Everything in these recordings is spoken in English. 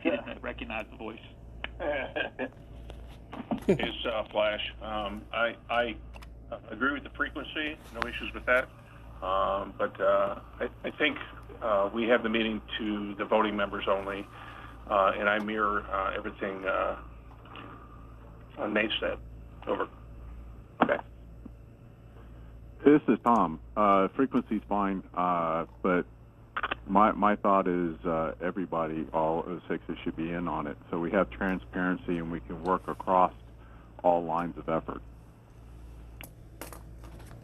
He didn't recognize the voice. It's Flash. I agree with the frequency. No issues with that. But I think we have the meeting to the voting members only, and I mirror everything Nate said. Over. Okay. This is Tom. Frequency's fine, but my thought is everybody, all 06s, should be in on it, so we have transparency and we can work across all lines of effort.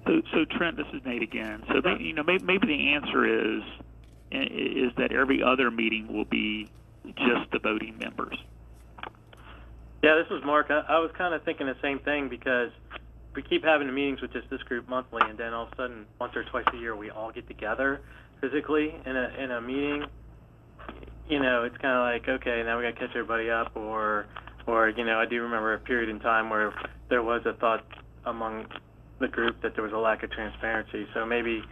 So Trent, this is Nate again. So maybe the answer is that every other meeting will be just the voting members. Yeah, this was Mark. I was kind of thinking the same thing, because we keep having the meetings with just this group monthly, and then all of a sudden, once or twice a year, we all get together physically in a meeting. It's kind of like, okay, now we got to catch everybody up, or I do remember a period in time where there was a thought among the group that there was a lack of transparency. So maybe,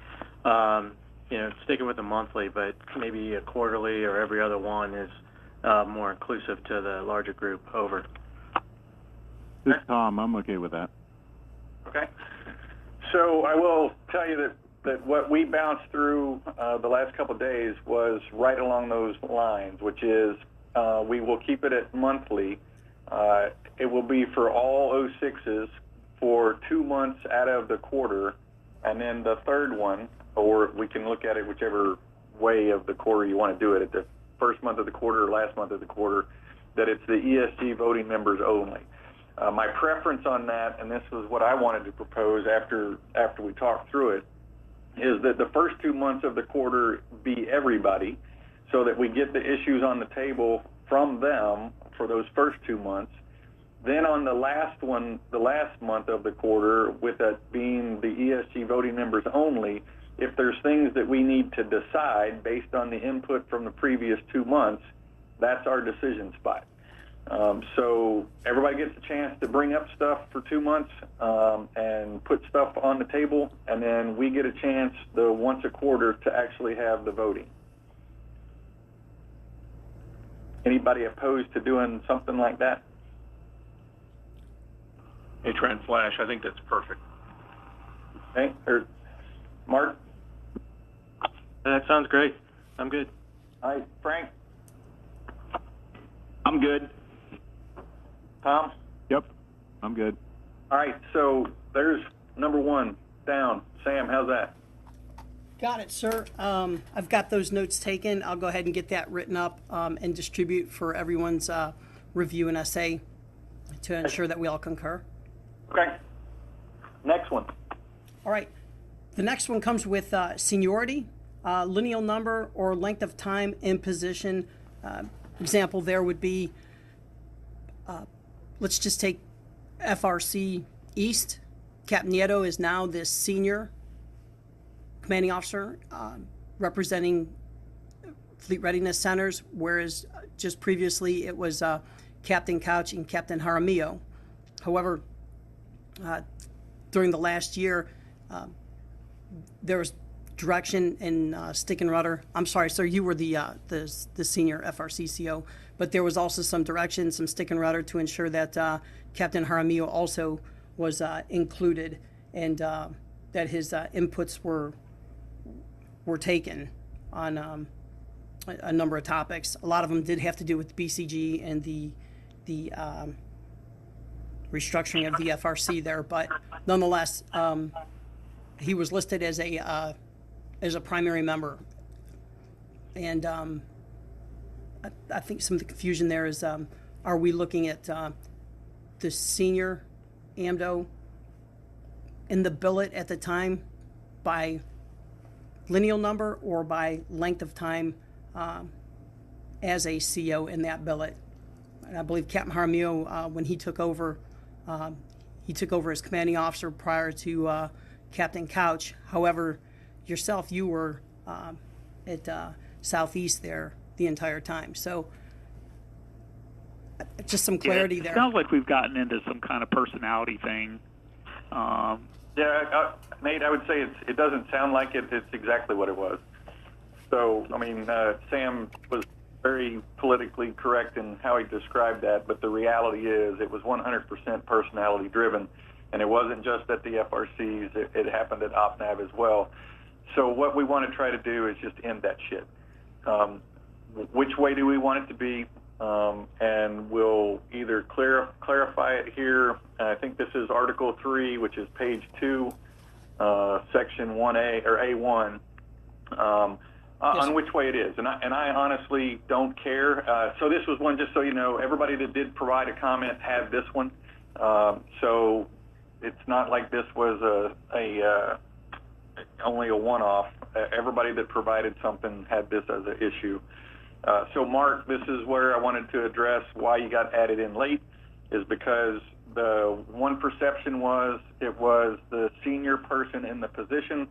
sticking with the monthly, but maybe a quarterly or every other one is more inclusive to the larger group. Over. This is Tom. I'm okay with that. Okay. So I will tell you that what we bounced through the last couple of days was right along those lines, which is we will keep it at monthly. It will be for all 06s for 2 months out of the quarter, and then the third one, or we can look at it whichever way of the quarter you want to do it, at the first month of the quarter or last month of the quarter, that it's the ESG voting members only. My preference on that, and this was what I wanted to propose after we talked through it, is that the first 2 months of the quarter be everybody, so that we get the issues on the table from them for those first 2 months. Then on the last one, the last month of the quarter, with that being the ESG voting members only, if there's things that we need to decide based on the input from the previous 2 months, that's our decision spot. So everybody gets a chance to bring up stuff for 2 months and put stuff on the table, and then we get a chance the once a quarter to actually have the voting. Anybody opposed to doing something like that? Hey, Trent, Flash, I think that's perfect. Okay, or Mark? That sounds great. I'm good. All right, Frank? I'm good. Tom? Yep, I'm good. All right, so there's number one down. Sam, how's that? Got it, sir. I've got those notes taken. I'll go ahead and get that written up and distribute for everyone's review and essay to ensure that we all concur. Okay. Next one. All right. The next one comes with seniority, lineal number, or length of time in position. Example there would be, let's just take FRC East. Captain Nieto is now the senior commanding officer representing Fleet Readiness Centers, whereas just previously it was Captain Couch and Captain Jaramillo. However, during the last year, there was direction in stick and rudder. I'm sorry, sir, you were the senior FRCCO, but there was also some direction, some stick and rudder to ensure that Captain Jaramillo also was included, and that his inputs were taken on a number of topics. A lot of them did have to do with BCG and the restructuring of the FRC there, but nonetheless, he was listed as a primary member, and I think some of the confusion there is, are we looking at the senior AMDO in the billet at the time by lineal number or by length of time as a CO in that billet? And I believe Captain Jaramillo, when he took over as commanding officer prior to Captain Couch. However, yourself, you were at Southeast there the entire time. So just some clarity there. It sounds like we've gotten into some kind of personality thing. Nate, I would say it doesn't sound like it. It's exactly what it was. So, I mean, Sam was very politically correct in how he described that, but the reality is it was 100% personality driven, and it wasn't just at the FRCs, it happened at OpNav as well. So what we want to try to do is just end that shit. Which way do we want it to be? And we'll either clarify it here. I think this is Article 3, which is page 2, Section 1A or A1, on which way it is. And I honestly don't care. So this was one, just so you know, everybody that did provide a comment had this one. So it's not like this was only a one-off. Everybody that provided something had this as an issue. So Mark, this is where I wanted to address why you got added in late, is because the one perception was it was the senior person in the position.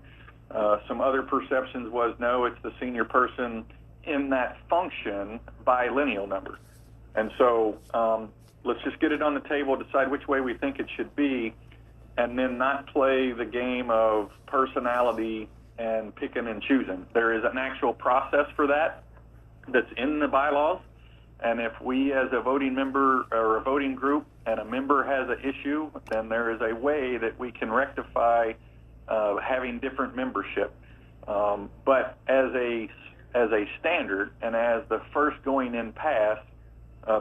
Some other perceptions was no, it's the senior person in that function by lineal number. And so let's just get it on the table, decide which way we think it should be, and then not play the game of personality and picking and choosing. There is an actual process for that that's in the bylaws, and if we as a voting member or a voting group and a member has an issue, then there is a way that we can rectify having different membership. But as a standard and as the first going in pass,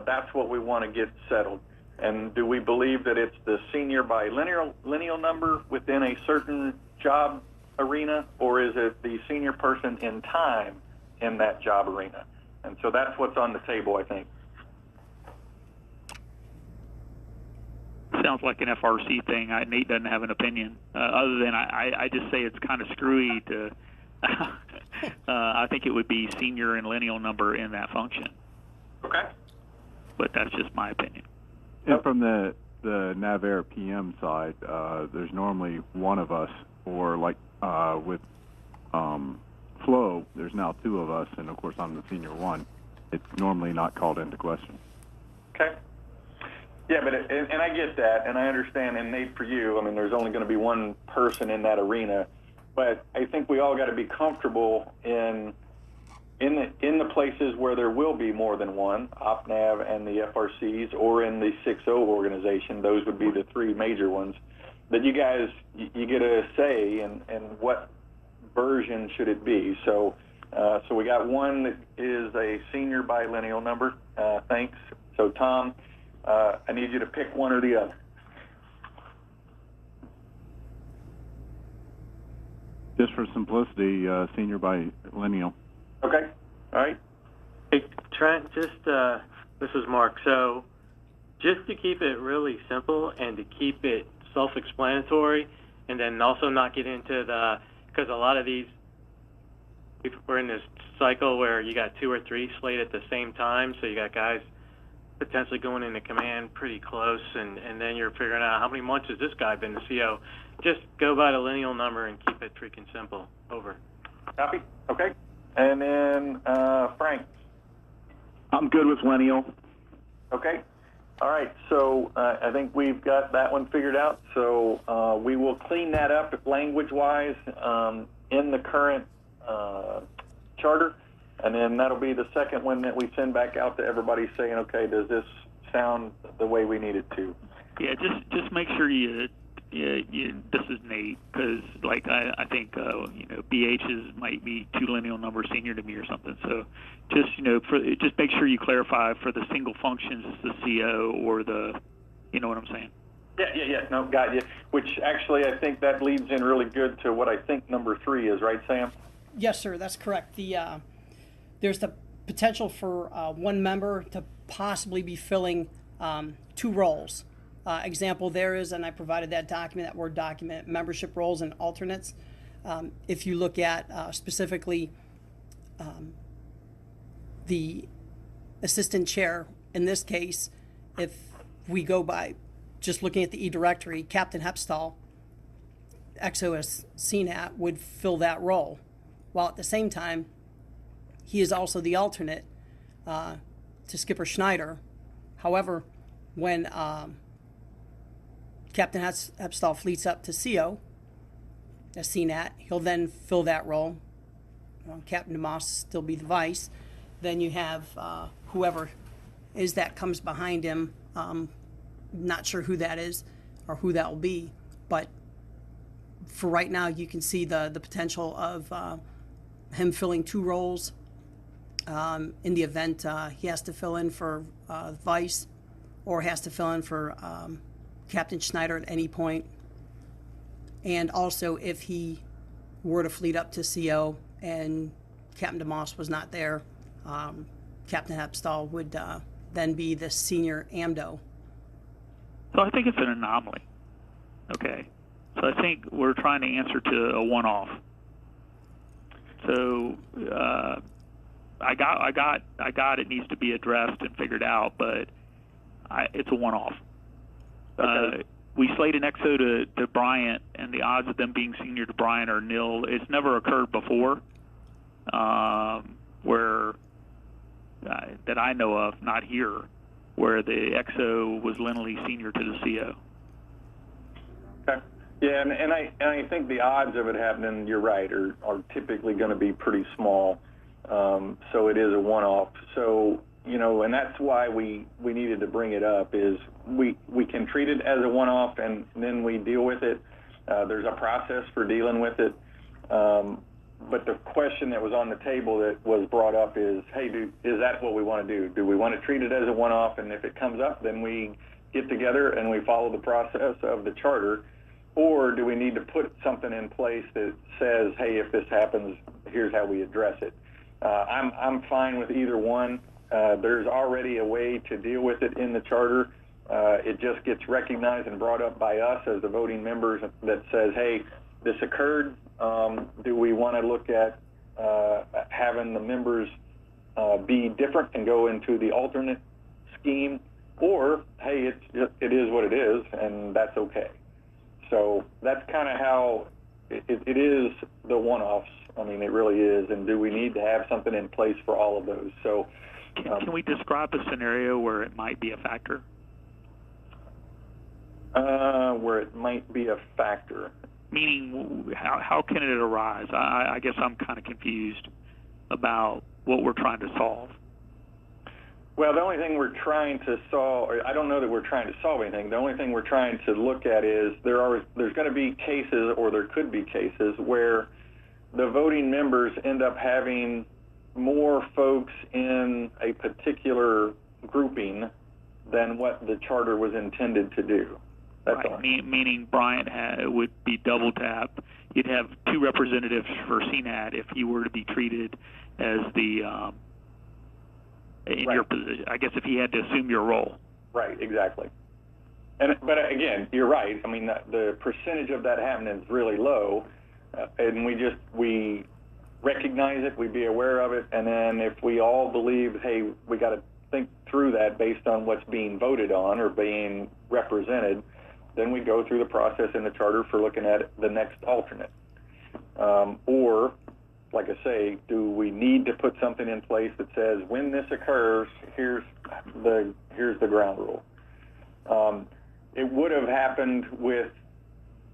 that's what we want to get settled. And do we believe that it's the senior by lineal number within a certain job arena, or is it the senior person in time in that job arena? And so that's what's on the table, I think. Sounds like an FRC thing. Nate doesn't have an opinion, other than I just say it's kind of screwy to. I think it would be senior and lineal number in that function. Okay. But that's just my opinion. And from the NavAir PM side, there's normally one of us, or like with Flow, there's now two of us, and of course I'm the senior one. It's normally not called into question. Okay. Yeah, but and I get that, and I understand, and Nate, for you, I mean, there's only going to be one person in that arena, but I think we all got to be comfortable in the places where there will be more than one, OpNav and the FRCs, or in the 6.0 organization. Those would be the three major ones. That you guys, you get a say in what version should it be. So we got one that is a senior bilineal number. Thanks. So Tom, I need you to pick one or the other. Just for simplicity, senior bilineal. Okay. All right. Hey, Trent, this is Mark. So just to keep it really simple and to keep it self-explanatory, and then also not get into because a lot of these, we're in this cycle where you got two or three slated at the same time, so you got guys potentially going into command pretty close, and then you're figuring out how many months has this guy been the CO. Just go by the lineal number and keep it freaking simple. Over. Copy. Okay. And then Frank. I'm good with lineal. Okay. All right. So I think we've got that one figured out. So we will clean that up language-wise in the current charter, and then that'll be the second one that we send back out to everybody saying, okay, does this sound the way we need it to? Yeah, just make sure you this is Nate, because like I think BH's might be two lineal numbers senior to me or something. So just just make sure you clarify for the single functions it's the CO or the, you know what I'm saying? Yeah. No, got you. Which actually I think that leads in really good to what I think number 3 is, right, Sam? Yes, sir, that's correct. There's the potential for one member to possibly be filling two roles. Example there is, and I provided that document, that Word document, membership roles and alternates. If you look at specifically the assistant chair, in this case, if we go by just looking at the e-directory, Captain Hepstall, XOS CNAT, would fill that role, while at the same time, he is also the alternate to Skipper Schneider. However, when Captain Hepstall fleets up to CO, as CNAT, he'll then fill that role. Captain DeMoss still be the vice. then you have whoever is that comes behind him. Not sure who that is or who that will be, but for right now, you can see the potential of him filling two roles in the event he has to fill in for vice or has to fill in for Captain Schneider at any point. And also, if he were to fleet up to CO and Captain DeMoss was not there, Captain Hepstall would then be the senior AMDO. So I think it's an anomaly. Okay. So I think we're trying to answer to a one-off. So I got it needs to be addressed and figured out, but it's a one-off. Okay. We slate an XO to Bryant, and the odds of them being senior to Bryant are nil. It's never occurred before, where that I know of, not here, where the XO was lineally senior to the CO. Okay. Yeah, and I think the odds of it happening, you're right, are typically going to be pretty small. So it is a one-off. So, and that's why we needed to bring it up, is we can treat it as a one-off and then we deal with it. There's a process for dealing with it. But the question that was on the table that was brought up is, hey, is that what we want to do? Do we want to treat it as a one-off, and if it comes up, then we get together and we follow the process of the charter? Or do we need to put something in place that says, hey, if this happens, here's how we address it? I'm fine with either one. There's already a way to deal with it in the charter. It just gets recognized and brought up by us as the voting members that says, hey, this occurred. Do we want to look at having the members be different and go into the alternate scheme? Or, hey, it is what it is, and that's okay. So that's kind of how it is, the one-offs. I mean, it really is. And do we need to have something in place for all of those? So, can we describe a scenario where it might be a factor? Where it might be a factor. Meaning, how can it arise? I guess I'm kind of confused about what we're trying to solve. Well, the only thing we're trying to solve, I don't know that we're trying to solve anything. The only thing we're trying to look at is there's going to be cases, or there could be cases, where the voting members end up having more folks in a particular grouping than what the charter was intended to do. That's right. all. Meaning Bryant would be double tapped. You'd have two representatives for CNAT if you were to be treated as the in Right. your position. I guess if he had to assume your role. Right, exactly. But again, you're right. I mean, the percentage of that happening is really low, and we recognize it, we be aware of it, and then if we all believe, hey, we got to think through that based on what's being voted on or being represented, then we go through the process in the charter for looking at the next alternate. Or, like I say, do we need to put something in place that says when this occurs, here's the ground rule? It would have happened with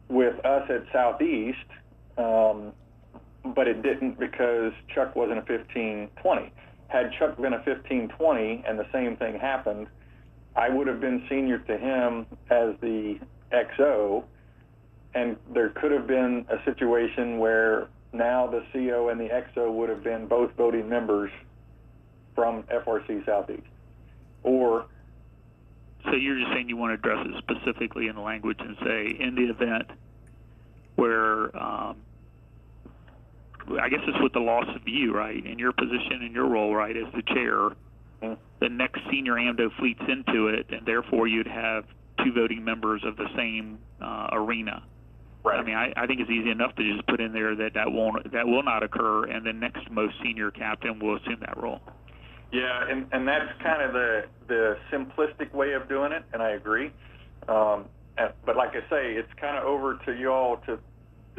us at Southeast, but it didn't because Chuck wasn't a 15-20. Had Chuck been a 15-20 and the same thing happened, I would have been senior to him as the XO, and there could have been a situation where now the CO and the XO would have been both voting members from FRC Southeast. Or, so you're just saying you want to address it specifically in the language and say, in the event where, I guess it's with the loss of you, right, in your position, in your role, right, as the chair, the next senior AMDO fleets into it, and therefore you'd have two voting members of the same arena. right. I mean, I think it's easy enough to just put in there that will not occur, and the next most senior captain will assume that role. Yeah, and that's kind of the simplistic way of doing it, and I agree. But like I say, it's kind of over to you all to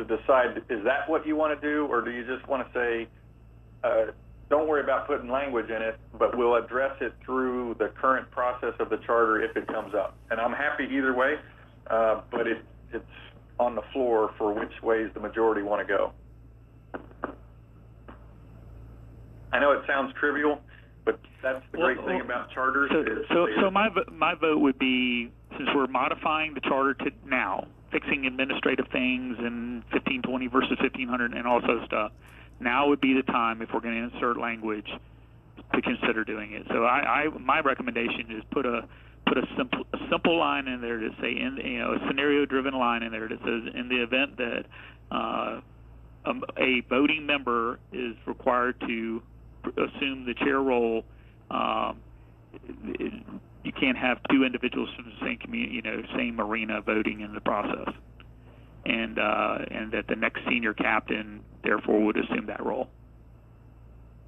decide, is that what you want to do, or do you just want to say, don't worry about putting language in it, but we'll address it through the current process of the charter if it comes up. And I'm happy either way, but it's on the floor for which ways the majority want to go. I know it sounds trivial, But that's the great thing about charters. So my vote would be, since we're modifying the charter to now, fixing administrative things and 1520 versus 1500 and all sorts of stuff, now would be the time, if we're going to insert language, to consider doing it. So my recommendation is put a simple line in there to say, a scenario-driven line in there that says, in the event that a voting member is required to assume the chair role, you can't have two individuals from the same community, same arena voting in the process, and that the next senior captain therefore would assume that role.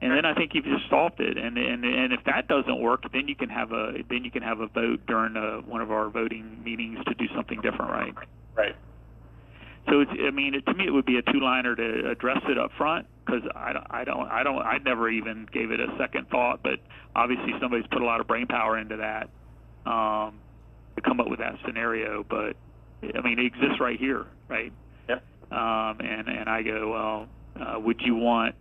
And then I think you've just solved it. And if that doesn't work, then you can have a vote during one of our voting meetings to do something different, right? Right. So to me, it would be a two-liner to address it up front, because I never even gave it a second thought. But obviously, somebody's put a lot of brain power into that to come up with that scenario. But I mean, it exists right here, right? Yep. And I go, well, would you want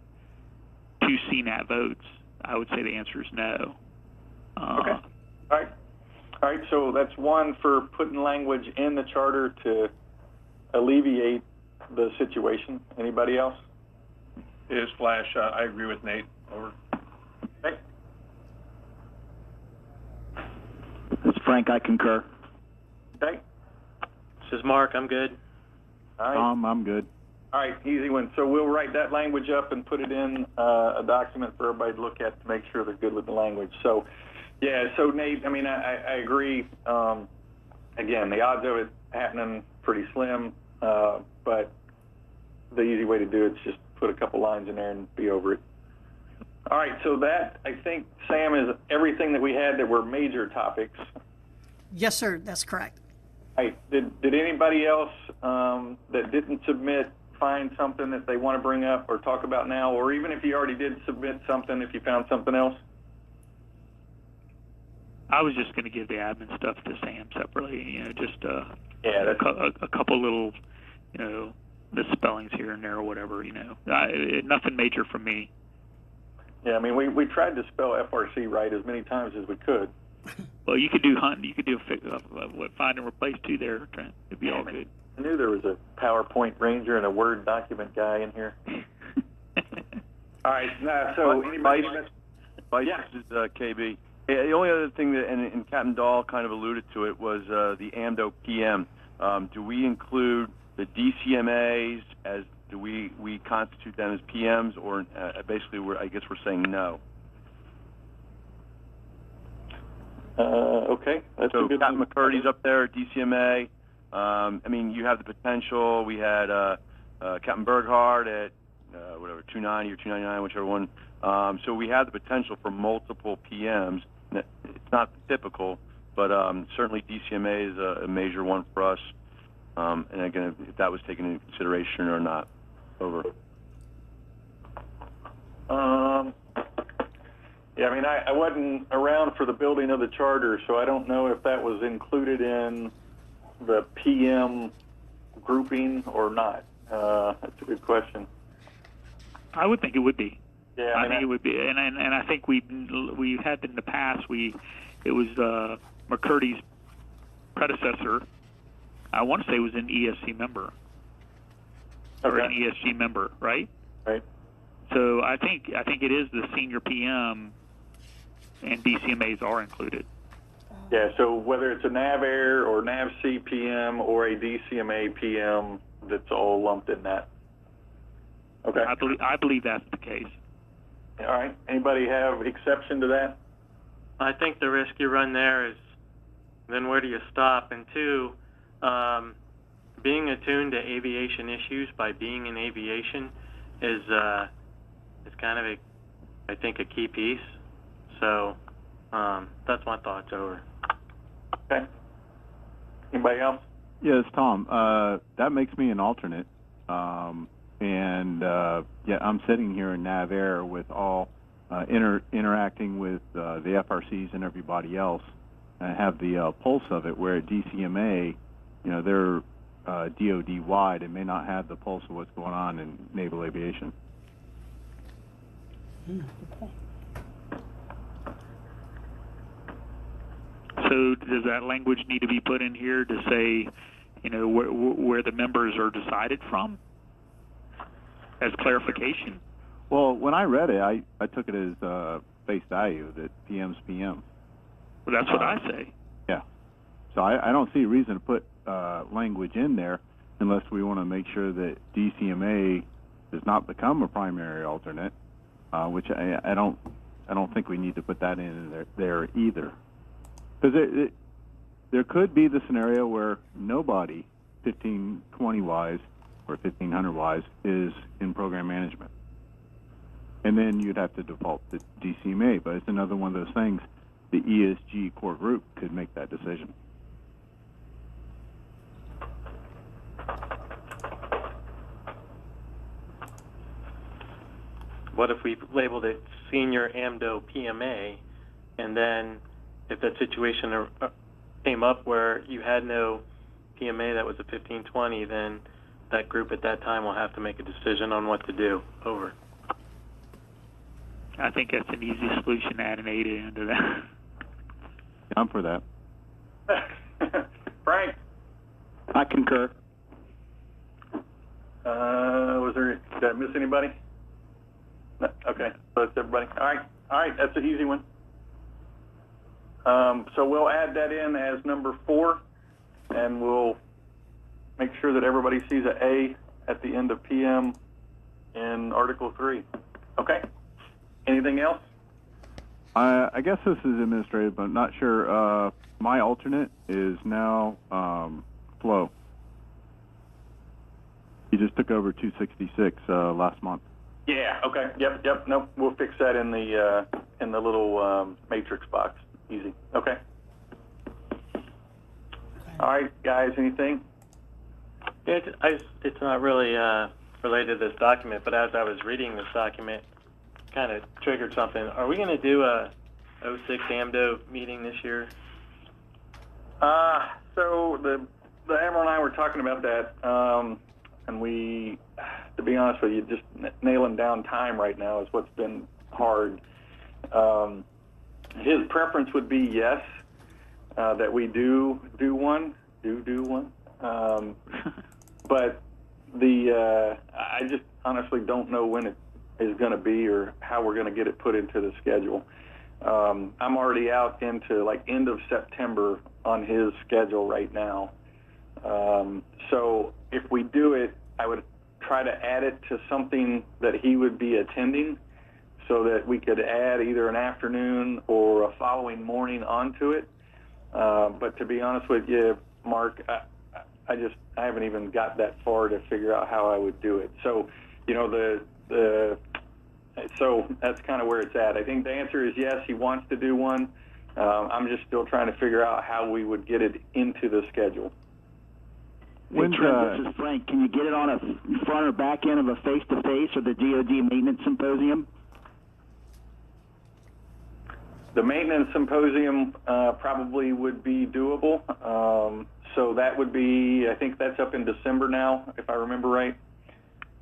2 CNAT votes? I would say the answer is no. Okay. All right. So that's one for putting language in the charter to alleviate the situation. Anybody else? Is Flash, I agree with Nate. Over. Okay. This is Frank. I concur. Okay. This is Mark. I'm good. All right. Tom, I'm good. All right, easy one. So we'll write that language up and put it in a document for everybody to look at to make sure they're good with the language. So, yeah, so Nate, I mean, I agree. Again, the odds of it happening pretty slim, but the easy way to do it is just put a couple lines in there and be over it. All right, so that, I think, Sam, is everything that we had that were major topics. Yes, sir. That's correct. All right, did anybody else that didn't submit find something that they want to bring up or talk about now, or even if you already did submit something, if you found something else? I was just going to give the admin stuff to Sam separately, just Yeah, a couple little, misspellings here and there or whatever, nothing major from me. Yeah, I mean, we tried to spell FRC right as many times as we could. Well, you could do hunt, you could do find and replace too there, Trent. It'd be all good. I knew there was a PowerPoint ranger and a Word document guy in here. All right, so anybody? Vice, Yeah. This is KB. Yeah, the only other thing that, and Captain Dahl kind of alluded to it, was the AMDO PM. Do we include the DCMAs as, do we constitute them as PMs, or basically I guess we're saying no? Okay. That's so a good Captain one. McCurdy's up there at DCMA. I mean, you have the potential. We had Captain Berghard at whatever, 290 or 299, whichever one. So we have the potential for multiple PMs. It's not typical, but certainly DCMA is a major one for us. And again, if that was taken into consideration or not. Over. Yeah, I mean, I wasn't around for the building of the charter, so I don't know if that was included in the PM grouping or not. That's a good question. I would think it would be. Yeah, I think it would be, and I think we had in the past. It was McCurdy's predecessor. I want to say it was an ESC member or an ESG member, right? Right. So I think it is the senior PM, and DCMAs are included. Yeah, so whether it's a NAVAIR or NAVC PM or a DCMA PM, that's all lumped in that. Okay. I believe that's the case. All right. Anybody have exception to that? I think the risk you run there is, then where do you stop? And two, being attuned to aviation issues by being in aviation is kind of I think a key piece. So that's my thoughts. Over. Okay. Anybody else? Yes, Tom. That makes me an alternate. Yeah, I'm sitting here in NAVAIR with all interacting with the FRCs and everybody else, and have the pulse of it. Where at DCMA, they're DoD wide and may not have the pulse of what's going on in naval aviation. So does that language need to be put in here to say, you know, where the members are decided from as clarification? Well, when I read it, I took it as face value that PM's PM. Well, that's what I say. Yeah. So I don't see a reason to put language in there unless we want to make sure that DCMA does not become a primary alternate, which I don't think we need to put that in there either. Because there could be the scenario where nobody 1520 wise or 1500 wise is in program management. And then you'd have to default to DCMA, but it's another one of those things. The ESG core group could make that decision. What if we labeled it Senior AMDO PMA, and then if that situation came up where you had no PMA that was a 1520, then that group at that time will have to make a decision on what to do. Over. I think that's an easy solution to add an ADA into that. I'm for that. Frank? I concur. Did I miss anybody? No, okay, so that's everybody. All right, that's an easy one. So we'll add that in as number 4, and we'll make sure that everybody sees an A at the end of PM in Article 3. Okay? Anything else? I guess this is administrative, but I'm not sure. My alternate is now Flo. He just took over 266 last month. Yeah. Okay. Yep. Nope. We'll fix that in the little matrix box. Easy. Okay. All right, guys. Anything? It's not really related to this document, but as I was reading this document, kind of triggered something. Are we going to do a 06 AMDO meeting this year? So the Admiral and I were talking about that, and we, to be honest with you, just nailing down time right now is what's been hard. His preference would be yes, that we do one. But I just honestly don't know when it is going to be or how we're going to get it put into the schedule. I'm already out into like end of September on his schedule right now. So if we do it, I would try to add it to something that he would be attending so that we could add either an afternoon or a following morning onto it. But to be honest with you, Mark, I haven't even got that far to figure out how I would do it. So, you know, so that's kind of where it's at. I think the answer is yes, he wants to do one. I'm just still trying to figure out how we would get it into the schedule. Hey, Trent, this is Frank. Can you get it on a front or back end of a face-to-face or the DoD Maintenance Symposium? The Maintenance Symposium probably would be doable. So that would be, I think that's up in December now, if I remember right.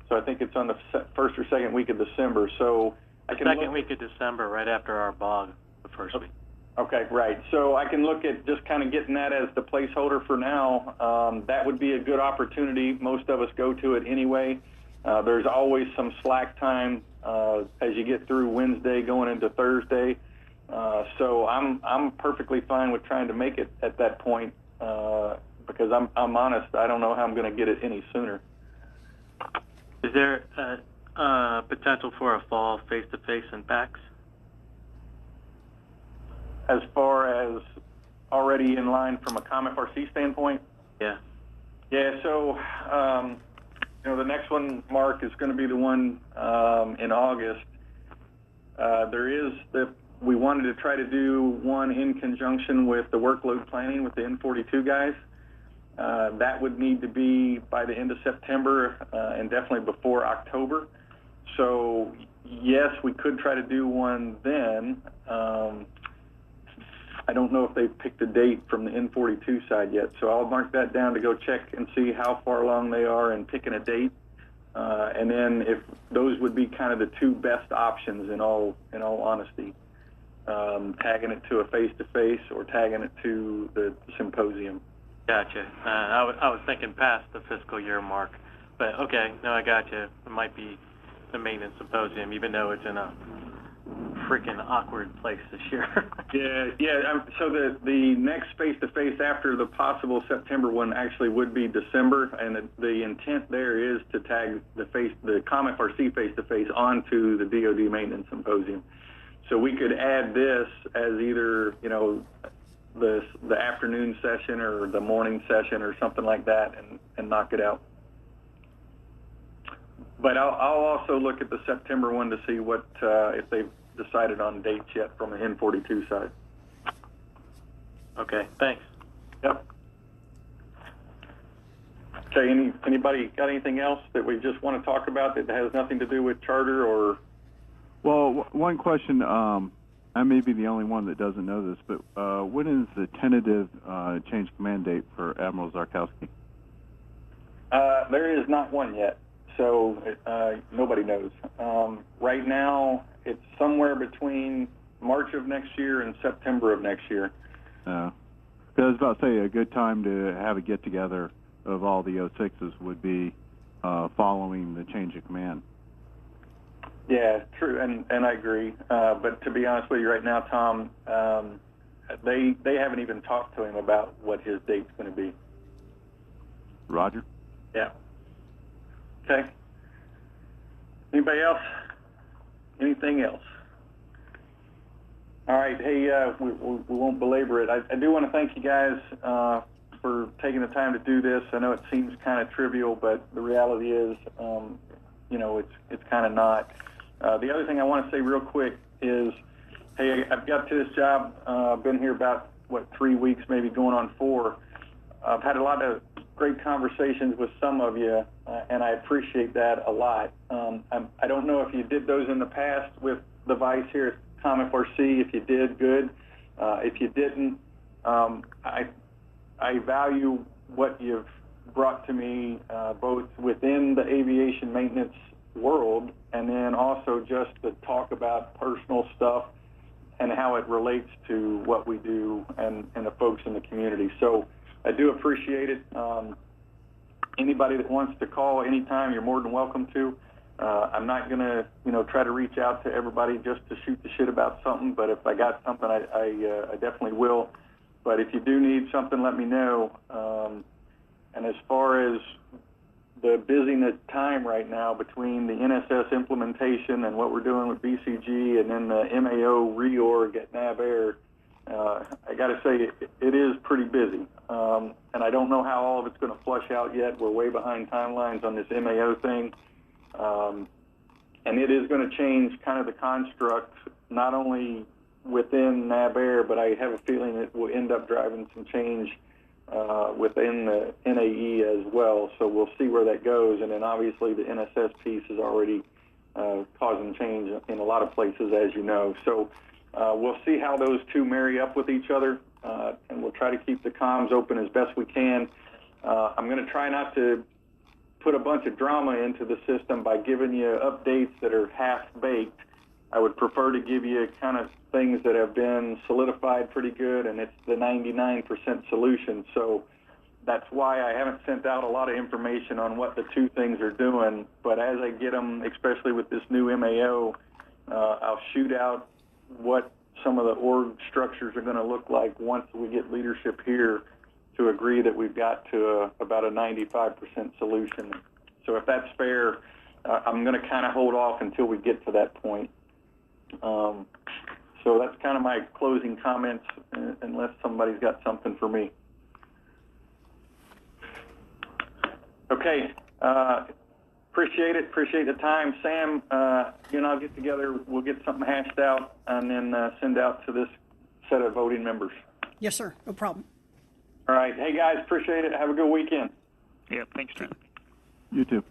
So I think it's on the first or second week of December. So I can second week of December, right after our BOG, the first week. Okay, right. So I can look at just kind of getting that as the placeholder for now. That would be a good opportunity. Most of us go to it anyway. There's always some slack time as you get through Wednesday going into Thursday. So I'm perfectly fine with trying to make it at that point because I'm honest. I don't know how I'm going to get it any sooner. Is there potential for a fall face-to-face in PAX? As far as already in line from a ComFRC standpoint? Yeah. Yeah, so, you know, the next one, Mark, is going to be the one in August. We wanted to try to do one in conjunction with the workload planning with the N42 guys. That would need to be by the end of September and definitely before October. So, yes, we could try to do one then. I don't know if they've picked a date from the N42 side yet, so I'll mark that down to go check and see how far along they are in picking a date. And then if those would be kind of the two best options in all honesty, tagging it to a face-to-face or tagging it to the symposium. Gotcha. I was thinking past the fiscal year mark, but okay, no, I gotcha. It might be the maintenance symposium, even though it's in a freaking awkward place this year. Yeah. So the next face-to-face after the possible September one actually would be December, and the intent there is to tag the ComFRC face-to-face onto the DoD maintenance symposium. So we could add this as either, the afternoon session or the morning session or something like that, and knock it out. But I'll also look at the September one to see what if they've decided on dates yet from the N42 side. Okay, thanks. Yep. Okay, anybody got anything else that we just want to talk about that has nothing to do with charter or? Well, one question, I may be the only one that doesn't know this, but when is the tentative change command date for Admiral Zarkowski? There is not one yet, so nobody knows. Right now, it's somewhere between March of next year and September of next year. Because I was about to say a good time to have a get-together of all the 06s would be following the change of command. Yeah, true, and I agree. But to be honest with you right now, Tom, they haven't even talked to him about what his date's going to be. Roger. Yeah. Okay. Anybody else? Anything else? All right. Hey, we won't belabor it. I do want to thank you guys for taking the time to do this. I know it seems kind of trivial, but the reality is, it's kind of not. The other thing I want to say real quick is, hey, I've got to this job. I've been here about, 3 weeks, maybe going on 4. I've had a lot of great conversations with some of you, and I appreciate that a lot. I don't know if you did those in the past with the Vice here at ComFRC. If you did, good. If you didn't, I value what you've brought to me, both within the aviation maintenance world and then also just to talk about personal stuff and how it relates to what we do and the folks in the community. So I do appreciate it. Anybody that wants to call anytime, you're more than welcome to. I'm not going to, try to reach out to everybody just to shoot the shit about something, but if I got something, I definitely will. But if you do need something, let me know. And as far as the busyness time right now between the NSS implementation and what we're doing with BCG and then the MAO reorg at NAVAIR, I got to say it is pretty busy. And I don't know how all of it's going to flush out yet. We're way behind timelines on this MAO thing. And it is going to change kind of the construct, not only within NAVAIR, but I have a feeling it will end up driving some change within the NAE as well. So we'll see where that goes. And then obviously the NSS piece is already causing change in a lot of places, as you know. So we'll see how those two marry up with each other, and we'll try to keep the comms open as best we can. I'm going to try not to put a bunch of drama into the system by giving you updates that are half-baked. I would prefer to give you kind of things that have been solidified pretty good, and it's the 99% solution. So that's why I haven't sent out a lot of information on what the two things are doing. But as I get them, especially with this new MAO, I'll shoot out what some of the org structures are going to look like once we get leadership here to agree that we've got to about a 95% solution. So if that's fair, I'm going to kind of hold off until we get to that point. So that's kind of my closing comments, unless somebody's got something for me. Okay, appreciate it. Appreciate the time. Sam, you and I'll get together. We'll get something hashed out and then send out to this set of voting members. Yes, sir. No problem. All right. Hey, guys, appreciate it. Have a good weekend. Yeah, thanks, Trent. You too.